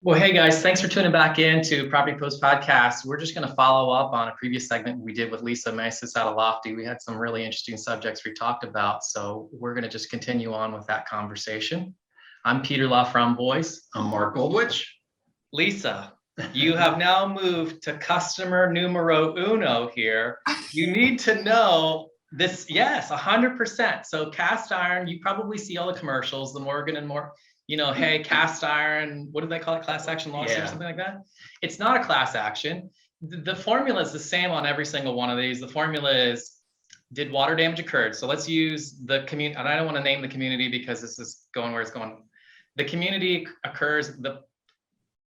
Well, hey guys, thanks for tuning back in to Property Post Podcast. We're just going to follow up on a previous segment we did with Lisa Massis out of Lofty. We had some really interesting subjects we talked about, so we're going to just continue on with that conversation. I'm Peter LaFramboise. I'm Mark Goldwich. Lisa, you have now moved to customer numero uno here. You need to know this, yes, 100%. So cast iron, you probably see all the commercials, the Morgan and more. Hey, cast iron, what do they call it? Class action lawsuit or something like that? It's not a class action. The formula is the same on every single one of these. The formula is, did water damage occurred? So let's use the community, and I don't want to name the community because this is going where it's going. The community occurs, the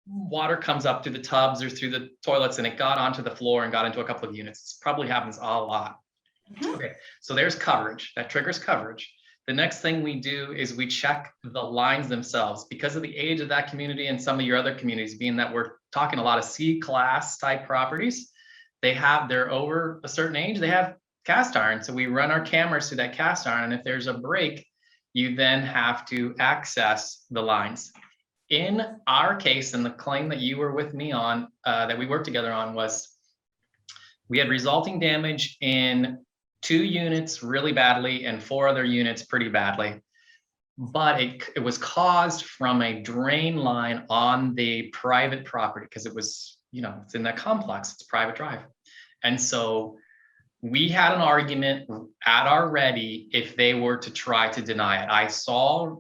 water comes up through the tubs or through the toilets and it got onto the floor and got into a couple of units. This probably happens a lot. Okay, so there's coverage, that triggers coverage. The next thing we do is we check the lines themselves because of the age of that community and some of your other communities, being that we're talking a lot of C-class type properties. They're over a certain age, they have cast iron. So we run our cameras through that cast iron. And if there's a break, you then have to access the lines. In our case, and the claim that you were with me on, that we worked together on, was we had resulting damage in 2 units really badly and 4 other units pretty badly. But it was caused from a drain line on the private property because it was, it's in that complex, it's private drive. And so we had an argument at our ready if they were to try to deny it. I saw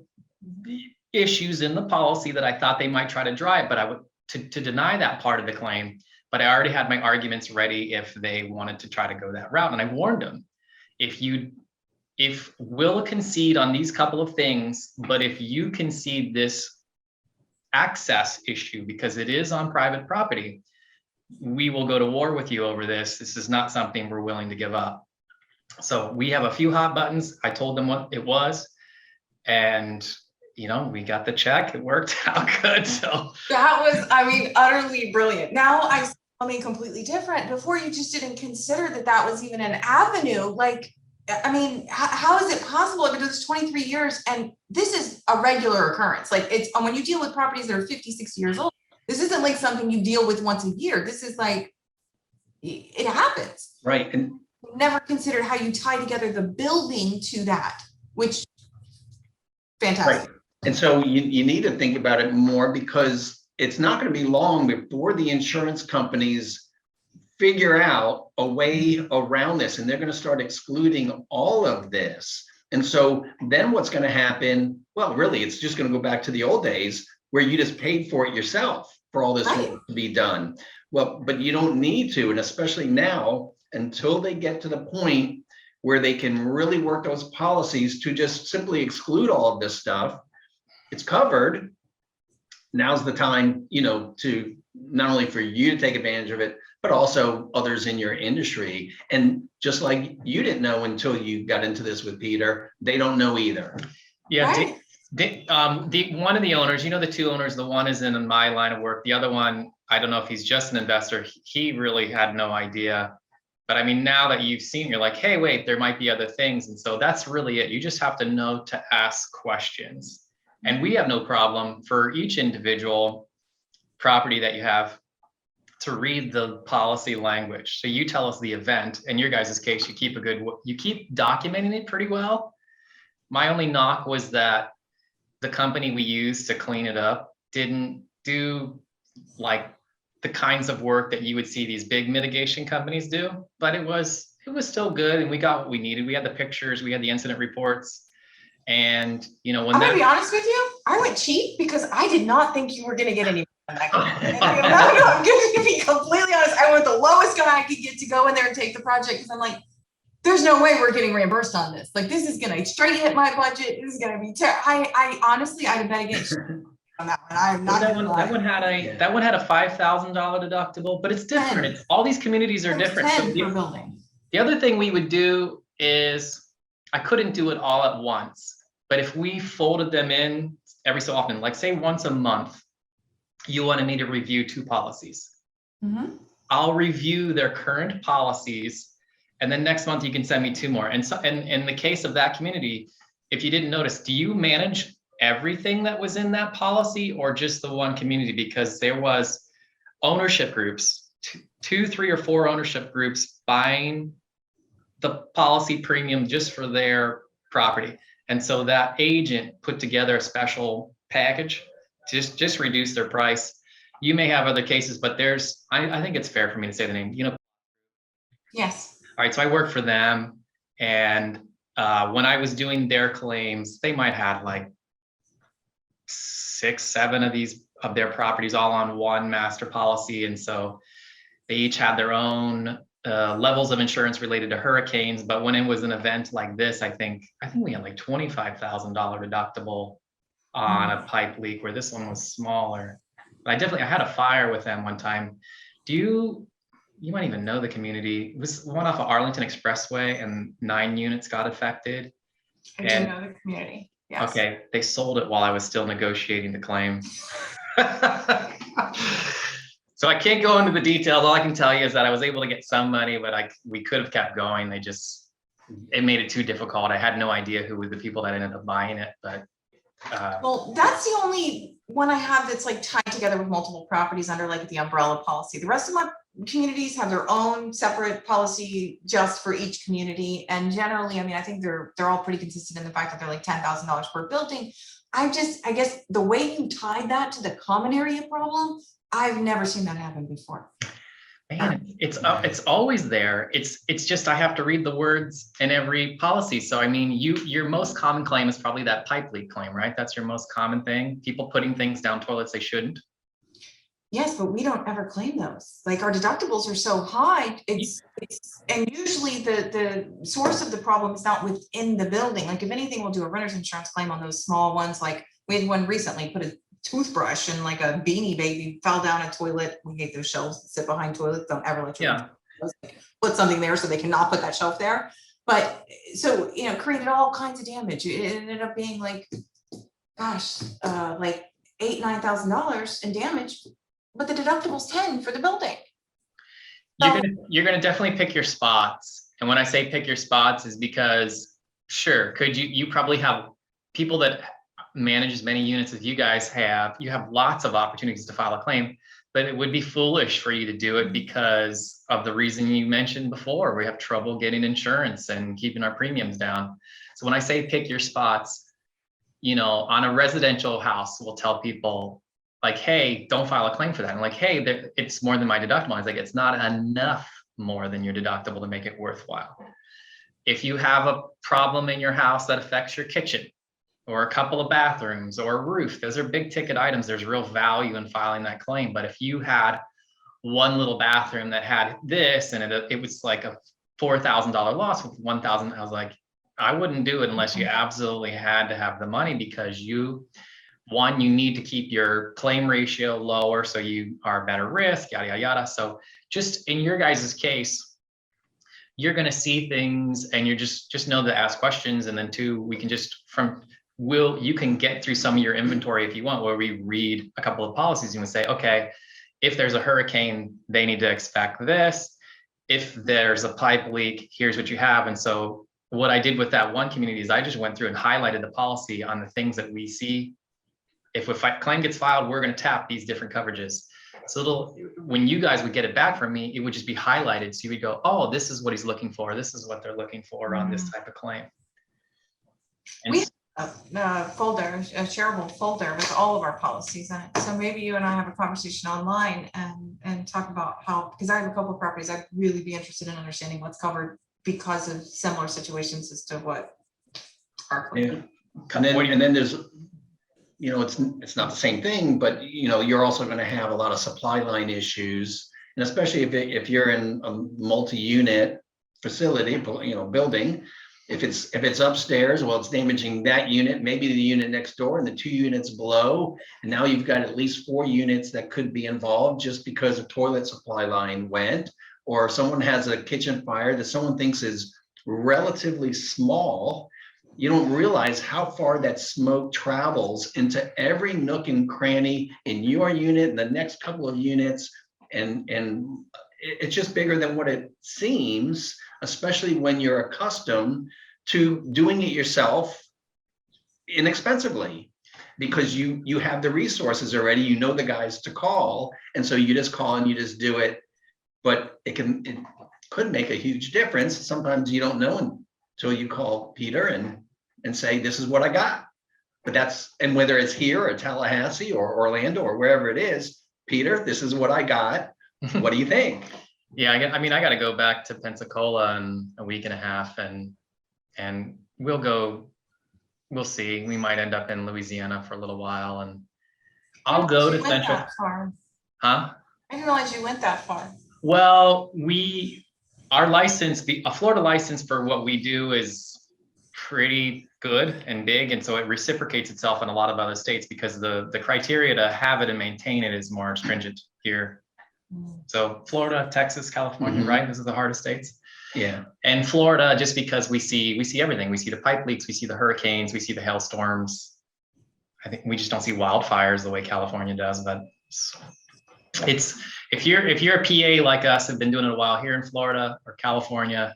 the issues in the policy that I thought they might try to deny it, but I would to deny that part of the claim. But I already had my arguments ready if they wanted to try to go that route. And I warned them, if we'll concede on these couple of things, but if you concede this access issue, because it is on private property, we will go to war with you over this. This is not something we're willing to give up. So we have a few hot buttons. I told them what it was, and we got the check. It worked out good. So that was, utterly brilliant. Now I see something completely different. Before, you just didn't consider that was even an avenue. How is it possible? I've been doing this 23 years, and this is a regular occurrence. It's when you deal with properties that are 50, 60 years old, this isn't like something you deal with once a year. This is it happens. Right. And never considered how you tie together the building to that, which fantastic. Right. And so you need to think about it more, because it's not going to be long before the insurance companies figure out a way around this, and they're going to start excluding all of this. And so then what's going to happen? Well, really, it's just going to go back to the old days where you just paid for it yourself for all this work to be done. Well, but you don't need to, and especially now, until they get to the point where they can really work those policies to just simply exclude all of this stuff. It's covered. Now's the time, to not only for you to take advantage of it, but also others in your industry. And just like you didn't know until you got into this with Peter, they don't know either. Yeah. Right. One of the owners, the 2 owners, the one is in my line of work. The other one, I don't know if he's just an investor. He really had no idea. But now that you've seen, you're like, hey, wait, there might be other things. And so that's really it. You just have to know to ask questions. And we have no problem for each individual property that you have to read the policy language. So you tell us the event. In your guys' case, you keep documenting it pretty well. My only knock was that the company we used to clean it up didn't do the kinds of work that you would see these big mitigation companies do, but it was still good. And we got what we needed. We had the pictures, we had the incident reports. And when I'm gonna be honest with you, I went cheap because I did not think you were gonna get any. I'm gonna be completely honest. I went the lowest guy I could get to go in there and take the project, because I'm like, there's no way we're getting reimbursed on this. This is gonna straight hit my budget. This is gonna be terrible. I honestly, I'd have bet against on that one. I'm not. That one had a $5,000 deductible, but it's different. All these communities are different. So the other thing we would do is, I couldn't do it all at once, but if we folded them in every so often, like say once a month, you wanted me to review 2 policies. Mm-hmm. I'll review their current policies, and then next month you can send me 2 more. And so, and in the case of that community, if you didn't notice, do you manage everything that was in that policy or just the one community, because there was ownership groups, two, three, or four ownership groups buying the policy premium just for their property. And so that agent put together a special package to just reduce their price. You may have other cases, but I think it's fair for me to say the name, Yes. all right, so I work for them, and when I was doing their claims, they might have like 6, 7 of their properties all on one master policy, and so they each had their own levels of insurance related to hurricanes. But when it was an event like this, I think we had like $25,000 deductible on a pipe leak, where this one was smaller. But I had a fire with them one time. You might even know the community. It was one off of Arlington Expressway, and 9 units got affected. I do know the community. Yes. Okay, they sold it while I was still negotiating the claim. So I can't go into the details. All I can tell you is that I was able to get some money, but we could have kept going. It made it too difficult. I had no idea who were the people that ended up buying it, but. Well, that's the only one I have that's like tied together with multiple properties under like the umbrella policy. The rest of my communities have their own separate policy just for each community. And generally, I mean, I think they're all pretty consistent in the fact that they're like $10,000 per building. I guess the way you tied that to the common area problem, I've never seen that happen before. Man, it's always there. It's just I have to read the words in every policy. So I mean, your most common claim is probably that pipe leak claim, right? That's your most common thing. People putting things down toilets they shouldn't. Yes, but we don't ever claim those. Like, our deductibles are so high. And usually the source of the problem is not within the building. Like, if anything, we'll do a renter's insurance claim on those small ones. Like, we had one recently, put a toothbrush and like a Beanie Baby fell down a toilet. We hate those shelves that sit behind toilets. Don't ever let your put something there so they cannot put that shelf there. But so, created all kinds of damage. It ended up being like, gosh, like $8,000-9,000 in damage, but the deductible's 10 for the building. You're gonna definitely pick your spots. And when I say pick your spots is because, sure, you probably have people that manage as many units as you guys have. You have lots of opportunities to file a claim, but it would be foolish for you to do it because of the reason you mentioned before. We have trouble getting insurance and keeping our premiums down. So when I say pick your spots, on a residential house, we'll tell people like, hey, don't file a claim for that. And like, hey, it's more than my deductible. I was like, it's not enough more than your deductible to make it worthwhile. If you have a problem in your house that affects your kitchen, or a couple of bathrooms, or a roof, those are big ticket items. There's real value in filing that claim. But if you had one little bathroom that had this, and it was like a $4,000 loss with $1,000, I was like, I wouldn't do it unless you absolutely had to have the money, because you need to keep your claim ratio lower so you are better risk, yada, yada, yada. So just in your guys' case, you're going to see things, and you're just know to ask questions. And then 2, we can you can get through some of your inventory if you want, where we read a couple of policies and we say, okay, if there's a hurricane, they need to expect this. If there's a pipe leak, here's what you have. And so what I did with that one community is I just went through and highlighted the policy on the things that we see. If a claim gets filed, we're going to tap these different coverages. So when you guys would get it back from me, it would just be highlighted. So you would go, oh, this is what he's looking for. This is what they're looking for on this type of claim. And A folder, a shareable folder with all of our policies in it. So maybe you and I have a conversation online and talk about how, because I have a couple of properties, I'd really be interested in understanding what's covered because of similar situations as to what our claim. And then there's, it's not the same thing, but you're also going to have a lot of supply line issues, and especially if you're in a multi-unit facility, building. If it's upstairs, well, it's damaging that unit, maybe the unit next door and the 2 units below. And now you've got at least 4 units that could be involved just because a toilet supply line went, or someone has a kitchen fire that someone thinks is relatively small. You don't realize how far that smoke travels into every nook and cranny in your unit and the next couple of units. And it's just bigger than what it seems, especially when you're accustomed to doing it yourself inexpensively. because you have the resources already, you know the guys to call, and so you just call and you just do it. But it could make a huge difference. Sometimes you don't know until you call Peter and say, this is what I got. But and whether it's here or Tallahassee or Orlando or wherever it is, Peter, this is what I got. What do you think? Yeah, I got to go back to Pensacola in a week and a half, and we'll see. We might end up in Louisiana for a little while, and I'll go to Central. Huh? I didn't realize you went that far. Well, our license, a Florida license for what we do is pretty good and big, and so it reciprocates itself in a lot of other states because the criteria to have it and maintain it is more stringent here. So Florida, Texas, California, right? Those are the hardest states. Yeah. And Florida, just because we see everything. We see the pipe leaks, we see the hurricanes, we see the hailstorms. I think we just don't see wildfires the way California does. But it's if you're a PA like us, have been doing it a while here in Florida or California,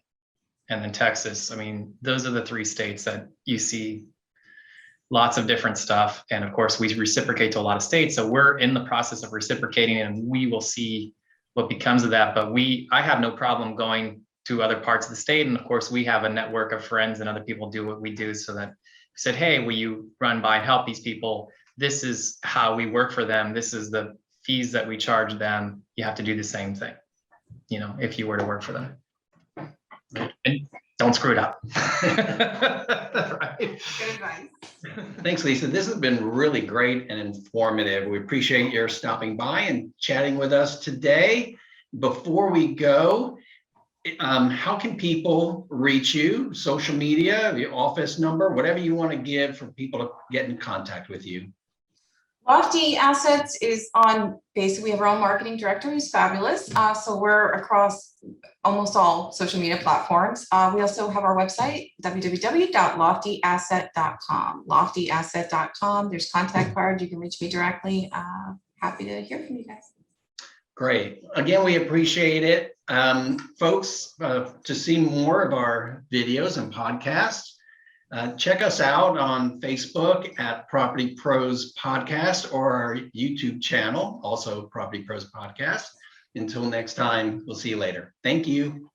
and then Texas. I mean, those are the three states that you see lots of different stuff. And of course, we reciprocate to a lot of states. So we're in the process of reciprocating, and we will see what becomes of that. But I have no problem going to other parts of the state. And of course, we have a network of friends and other people do what we do, so that we said, hey, will you run by and help these people? This is how we work for them. This is the fees that we charge them. You have to do the same thing, if you were to work for them. And don't screw it up. Right. Good advice. Thanks, Lisa. This has been really great and informative. We appreciate your stopping by and chatting with us today. Before we go, how can people reach you? Social media, your office number, whatever you want to give for people to get in contact with you. Lofty Assets is on, basically we have our own marketing director who's fabulous. So we're across almost all social media platforms. We also have our website, www.loftyasset.com, loftyasset.com. There's contact card. You can reach me directly. Happy to hear from you guys. Great. Again, we appreciate it. Folks, to see more of our videos and podcasts, check us out on Facebook at Property Pros Podcast, or our YouTube channel, also Property Pros Podcast. Until next time, we'll see you later. Thank you.